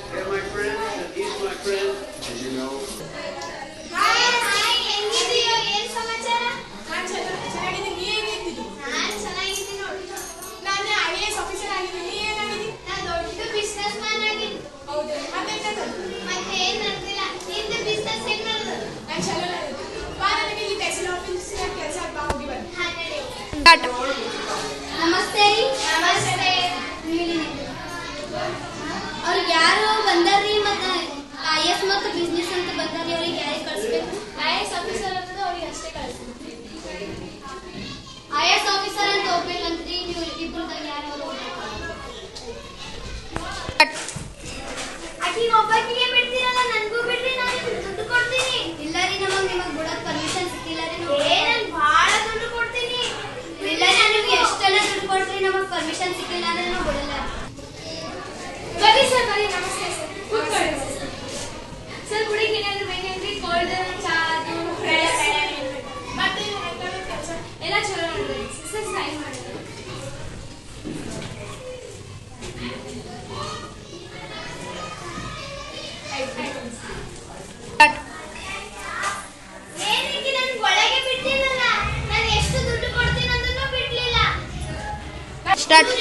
They're my friend, and he's my friend, as you know. ನಮಸ್ತೆ ನಮಸ್ತೆ ಅವ್ರು ಯಾರು ಬಂದಾರ್ರಿ ಮತ್ತೆ IAS ಮತ್ತು ಬಿಸ್ನೆಸ್ ಅಂತ ಬಂದಾರ್ರಿ ಅವ್ರಿಗೆ ಯಾರಿಗೆ ಕಳಿಸ್ಬೇಕು IAS ಆಫೀಸರ್ ಅಂತ ಅವ್ರಿಗೆ ಅಷ್ಟೇ ಕಳಿಸ್ಬೇಕು IAS ಆಫೀಸರ್ ಅಂತ ಹೋಗ್ಬೇಕಂತ್ರಿ ನೀವು ಇಬ್ಬರದಾಗ ಯಾರು ಆಕಿ ಒಬ್ಬಾಕಿಗೆ ಬಿಡ್ತೀರಲ್ಲ ನನಗೂ ಬಿಡ್ರಿ ನಾನು ದುಡ್ಡು ಕೊಡ್ತೀನಿ ಇಲ್ಲ ರೀ ನಿಮಗೆ ಬಿಡೋದು ಪರ್ಮಿಷನ್ ಸಿಕ್ಕಿಲ್ಲ ರೀ ನಾನು ಭಾಳ ದುಡ್ಡು ಕೊಡ್ತೀನಿ ಇಲ್ಲ ನಿಮಗೆ ಎಷ್ಟೆಲ್ಲ ದುಡ್ಡು ಕೊಡ್ತೀರಿ ನಮಗೆ ಪರ್ಮಿಷನ್ ಸಿಕ್ಕಿಲ್ಲ ಅಂದ್ರೆ ನಾವು ಬಿಡಲ್ಲ ಬನ್ನಿ ಸರ್ ಬನ್ನಿ ನಮಸ್ತೆ ಸರ್ ಕೂತ್ಕೊಳ್ಳಿ ಸರ್ ಕುಡಿಗೆ ಏನಾದರೂ ಬೇಕಂದ್ರೆ ಕೋಲ್ಡ್ ಚಾ ಅದು ಮತ್ತೆ ಎಲ್ಲ ಚಲೋ ಮಾಡಿದ್ರಿ ಸರ್ ಸೈನ್ ಮಾಡಿ ಏನಕ್ಕೆ ನನಗೆ ಒಳಗೆ ಬಿಟ್ಟಿಲ್ಲಲ್ಲ ನಾನು ಎಷ್ಟು ದುಡ್ಡು ಕೊಡ್ತೀನಿ ಅಂತನೂ ಬಿಡ್ಲಿಲ್ಲ ಸ್ಟಾರ್ಟ್